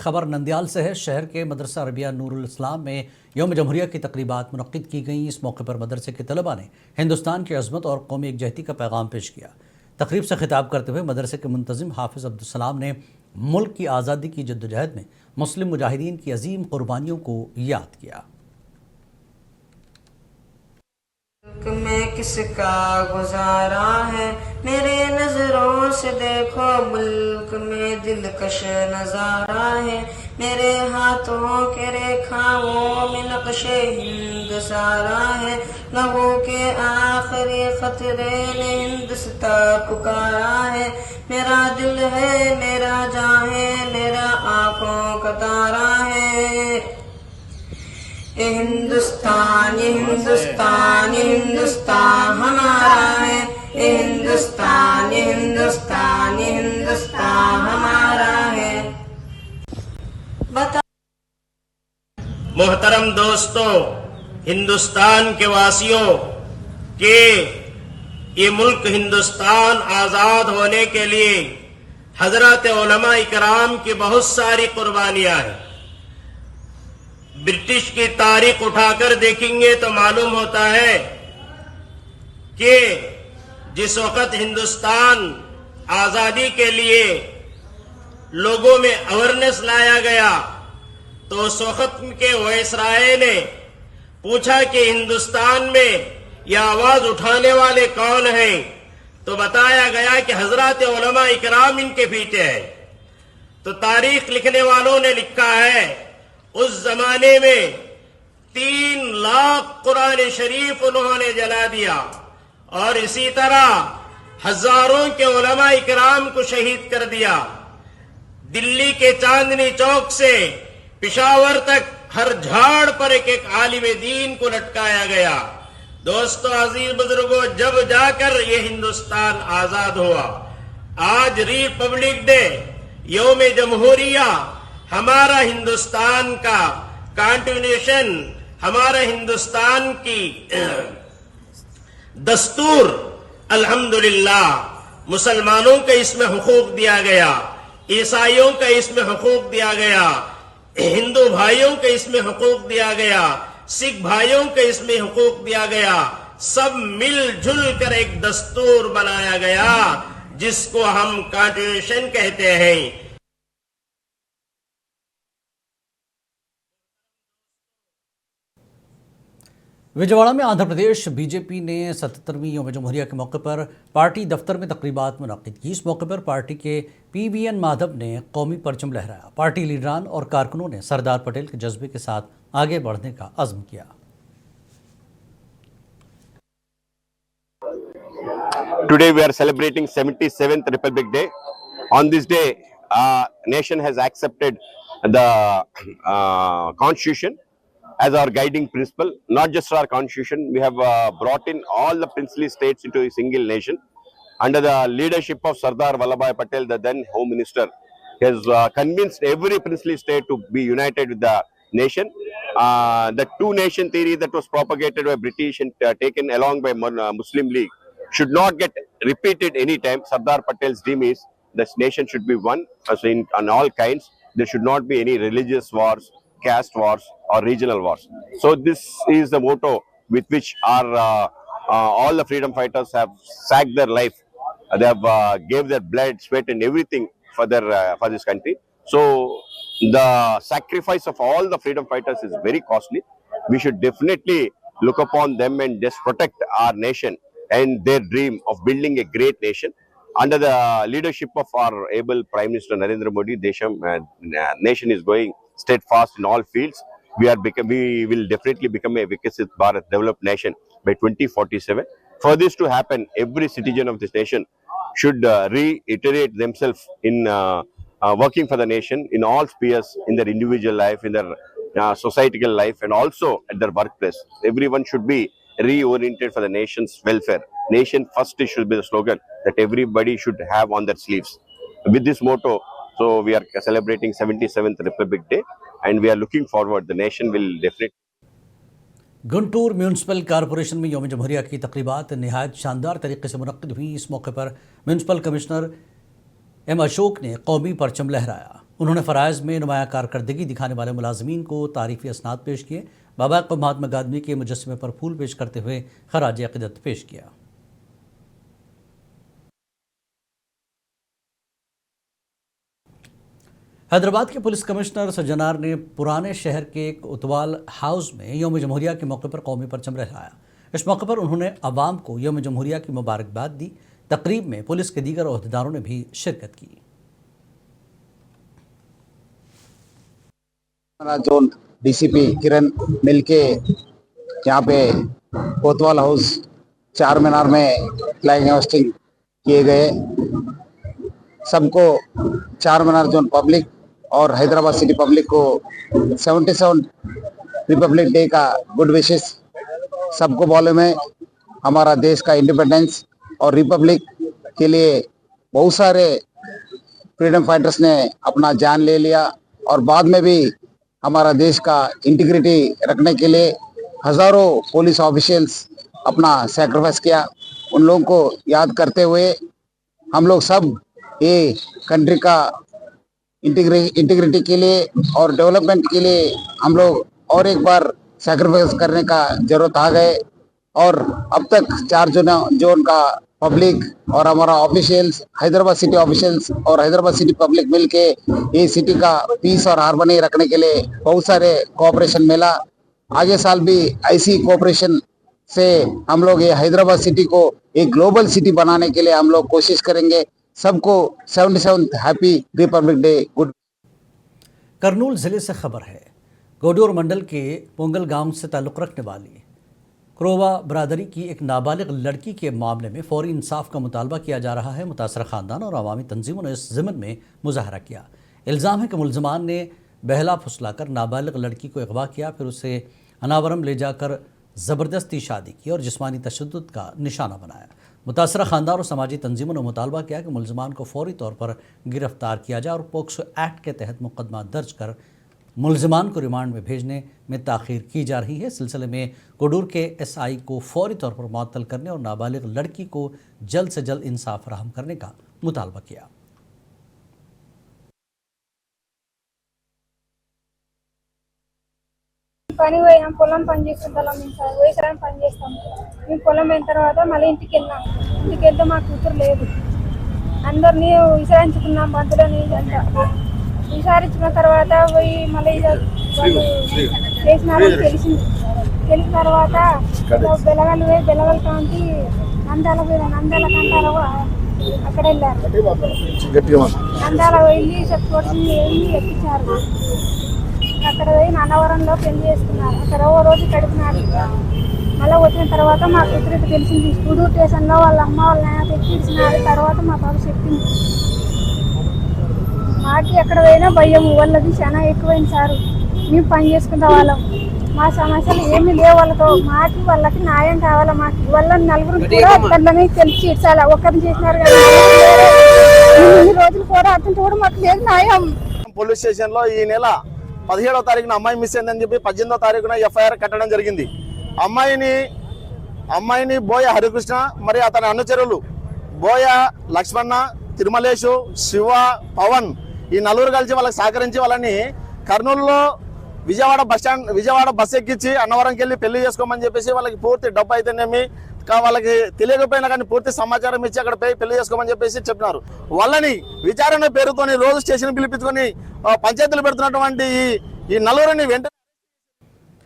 खबर नंदयाल से है। शहर के मदरसा अरबिया नूरुल इस्लाम में यौम जमहूरिया की तकरीबात मुनक्किद की गईं। इस मौके पर मदरसे के तलबा ने हिंदुस्तान की अज़मत और कौमी एकजहती का पैगाम पेश किया। तकरीब से खिताब करते हुए मदरसे के मुंतज़िम हाफिज़ अब्दुल सलाम ने मुल्क की आज़ादी की जद्दोजहद में मुस्लिम मुजाहिदीन की अजीम कुर्बानियों को याद किया। में किसका गुजारा है, मेरे नजरों से देखो मुल्क में दिलकश नजारा है। मेरे हाथों के रेखाओं में नक्शे हिंद सारा है। लहू के आखिरी खतरे ने हिंदुस्ता पुकारा है। मेरा दिल है, मेरा जान है, मेरा आंखों का तारा है। ये हिंदुस्तान, ये हिंदुस्तान, ये हिंदुस्तान हमारा है। ये हिंदुस्तान, ये हिंदुस्तान, ये हिंदुस्तान हमारा है। मोहतरम दोस्तों, हिंदुस्तान के वासियों के ये मुल्क हिंदुस्तान आजाद होने के लिए हजरत उलमा इकराम की बहुत सारी कुर्बानियां हैं। ब्रिटिश की तारीख उठाकर देखेंगे तो मालूम होता है कि जिस वक्त हिंदुस्तान आजादी के लिए लोगों में अवेयरनेस लाया गया तो उस वक्त के वायसराय ने पूछा कि हिंदुस्तान में यह आवाज उठाने वाले कौन हैं, तो बताया गया कि हजरत उलमा इकराम इनके पीछे है। तो तारीख लिखने वालों ने लिखा है उस जमाने में 3 लाख कुरान शरीफ उन्होंने जला दिया और इसी तरह हजारों के उलमा इकराम को शहीद कर दिया। दिल्ली के चांदनी चौक से पिशावर तक हर झाड़ पर एक आलिम दीन को लटकाया गया। दोस्तों, अजीज बुजुर्गों, जब जाकर ये हिंदुस्तान आजाद हुआ। आज रिपब्लिक डे, यौम जमहूरिया, हमारा हिंदुस्तान का कॉन्टिन्यूएशन, हमारा हिंदुस्तान की दस्तूर। अल्हम्दुलिल्लाह मुसलमानों का इसमें हुकूक दिया गया, ईसाइयों का इसमें हुकूक दिया गया, हिंदू भाइयों का इसमें हुकूक दिया गया, सिख भाइयों का इसमें हुकूक दिया गया। सब मिलजुल कर एक दस्तूर बनाया गया जिसको हम कॉन्स्टिट्यूशन कहते हैं। विजयवाड़ा में आंध्र प्रदेश बीजेपी ने 77वीं यौम जमहूरिया के मौके पर पार्टी दफ्तर में तकरीबात मुनक्किद की। इस मौके पर पार्टी के PVN माधव ने कौमी परचम लहराया। पार्टी लीडरान और कारकुनों ने सरदार पटेल के जज्बे के साथ आगे बढ़ने का अज़्म किया। Today we are celebrating 77th Republic Day. On this day, nation has accepted the Constitution as our guiding principle. Not just our Constitution, we have brought in all the princely states into a single nation. Under the leadership of Sardar Vallabhbhai Patel, the then Home Minister, he has convinced every princely state to be united with the nation. The two-nation theory that was propagated by British and taken along by Muslim League should not get repeated any time. Sardar Patel's dream is this nation should be one on all kinds. There should not be any religious wars, caste wars or regional wars. So this is the motto with which our all the freedom fighters have sacked their life. They have gave their blood, sweat and everything for this country. So the sacrifice of all the freedom fighters is very costly. We should definitely look upon them and just protect our nation and their dream of building a great nation. Under the leadership of our able Prime Minister Narendra Modi, nation is going steadfast in all fields. We will definitely become a Vikasit Bharat developed nation by 2047. For this to happen, every citizen of this nation should reiterate themselves in working for the nation in all spheres, in their individual life, in their societal life, and also at their workplace. Everyone should be reoriented for the nation's welfare. Nation first should be the slogan that everybody should have on their sleeves. With this motto, so we are celebrating 77th Republic Day and we are looking forward. The nation will definitely. Guntur municipal corporation में यौम जमहूरिया की तकरीबात नहायत शानदार तरीके से मुनक्किद हुई। इस मौके पर म्यूनसिपल कमिश्नर M. अशोक ने कौमी परचम लहराया। उन्होंने फ़राइज़ में नुमाया कारकर्दगी दिखाने वाले मुलाजमीन को तारीफ़ी असनाद पेश किए। बाबा को महात्मा गांधी के मुजस्समे पर फूल पेश करते हुए खराज अक़ीदत पेश किया। हैदराबाद के पुलिस कमिश्नर सज्जनार ने पुराने शहर के एक उतवाल हाउस में यौम जमहूरिया के मौके पर कौमी परचम लहराया। इस मौके पर उन्होंने अवाम को यौम जमहूरिया की मुबारकबाद दी। तकरीब में पुलिस के दीगर ओहदेदारों ने भी शिरकत की। जोन डीसीपी किरण मिलके यहाँ पे कोतवाल हाउस चार मीनार में फ्लैग होस्टिंग किए गए। सबको चार मीनार जोन पब्लिक और हैदराबाद सिटी पब्लिक को 77 रिपब्लिक डे का गुड विशेस। सबको बोले में हमारा देश का इंडिपेंडेंस और रिपब्लिक के लिए बहुत सारे फ्रीडम फाइटर्स ने अपना जान ले लिया और बाद में भी हमारा देश का इंटीग्रिटी रखने के लिए हजारों पुलिस ऑफिशियल्स अपना सैक्रिफाइस किया। उन लोगों को याद करते हुए हम लोग सब ये कंट्री का इंटीग्रिटी के लिए और डेवलपमेंट के लिए हम लोग और एक बार सैक्रिफाइस करने का जरूरत आ गए। और अब तक चार जोन का पब्लिक और हमारा ऑफिशियल्स, हैदराबाद सिटी ऑफिशियल्स और हैदराबाद सिटी पब्लिक मिलके ये सिटी का पीस और हार्मनी रखने के लिए बहुत सारे कोऑपरेशन मिला। आगे साल भी ऐसी कोऑपरेशन से हम लोग ये हैदराबाद सिटी को एक ग्लोबल सिटी बनाने के लिए हम लोग कोशिश करेंगे। सबको 77th happy Republic day good. Kurnool जिले से खबर है। गोडोर मंडल के पोंगल गांव से ताल्लुक़ रखने वाली क्रोवा बरादरी की एक नाबालिग लड़की के मामले में फौरी इंसाफ का मुतालबा किया जा रहा है। मुतासर ख़ानदान और अवामी तंजीमों ने इस ज़िम्न में मुजाहरा किया। इल्ज़ाम है कि मुल्ज़िमान ने बहला फुसलाकर नाबालिग लड़की को अगवा किया, फिर उसे अनावरम ले जाकर ज़बरदस्ती शादी की और जिस्मानी तशद्दुद का निशाना बनाया। मुतासरा ख़ानदान और समाजी तंजीमों ने मुतालबा किया कि मुल्ज़िमान को फौरी तौर पर गिरफ्तार किया जाए और पोक्सो एक्ट के तहत मुकदमा दर्ज कर मुल्ज़िमान को रिमांड में भेजने में ताख़ीर की जा रही है। इस सिलसिले में कोडूर के SI को फौरी तौर पर मुअत्तल करने और नाबालिग लड़की को जल्द से जल्द इंसाफ फराहम करने का मुतालबा किया। పని పోయినాం, పొలం పని చేసుకుంటాం సార్, వ్యవసాయం పని చేస్తాం. మేము పొలం అయిన తర్వాత మళ్ళీ ఇంటికి వెళ్ళాం. ఇంటికి వెళ్తే మా కూతురు లేదు. అందరినీ విచారించుకున్నాం, బంధువులని విచారించుకున్న తర్వాత పోయి మళ్ళీ చేసినారని తెలిసింది. తెలిసిన తర్వాత బెలగలు పోయి బెలగల కాంతి నందాల కంటార అక్కడ వెళ్ళారు. నందాల వెళ్ళి చెప్పుకోవడం వెళ్ళి ఎక్కించారు. అక్కడ పోయి అన్నవరంలో పెళ్లి చేసుకున్నారు. అక్కడ ఓ రోజు గడిపినారు. మళ్ళీ వచ్చిన తర్వాత మా కూతురికి తెలిసింది. కుడూరు స్టేషన్లో వాళ్ళ అమ్మ వాళ్ళ నాన్న తెచ్చిచ్చినారు. తర్వాత మా బాబు చెప్పింది. మాకి ఎక్కడ పోయినా భయం, వాళ్ళది చాలా ఎక్కువైంది సార్. మేము పని చేసుకుంటా వాళ్ళం, మా సమస్యలు ఏమీ లేవు వాళ్ళతో. మాకి వాళ్ళకి న్యాయం కావాలా. మాకు వాళ్ళని నలుగురు కూడా అతన్ని తెలిసి ఇచ్చాలా. ఒక్కరిని చేసినారు కానీ ఇన్ని రోజులు పోరాడుతుంటే కూడా మాకు లేదు న్యాయం. పోలీస్ స్టేషన్లో ఈ నెల 17వ తారీఖున అమ్మాయి మిస్ అయిందని చెప్పి 18వ తారీఖున FIR కట్టడం జరిగింది. అమ్మాయిని బోయ హరికృష్ణ మరి అతని అనుచరులు బోయ లక్ష్మణ, తిరుమలేషు, శివ, పవన్ ఈ నలుగురు కలిసి వాళ్ళకి సహకరించి వాళ్ళని కర్నూలులో విజయవాడ బస్ ఎక్కించి అన్నవరంకి వెళ్ళి పెళ్లి చేసుకోమని చెప్పేసి వాళ్ళకి పూర్తి డబ్బు అయితేనేమి వాళ్ళకి తెలియకపోయినా కానీ పూర్తి సమాచారం ఇచ్చి అక్కడ పెళ్లి చేసుకోమని చెప్పేసి చెప్పినారు. వాళ్ళని విచారణ పేరుతోని రోజు స్టేషన్ పిలిపించుకొని పంచాయతీలు పెడుతున్నటువంటి ఈ నలుగురిని వెంటనే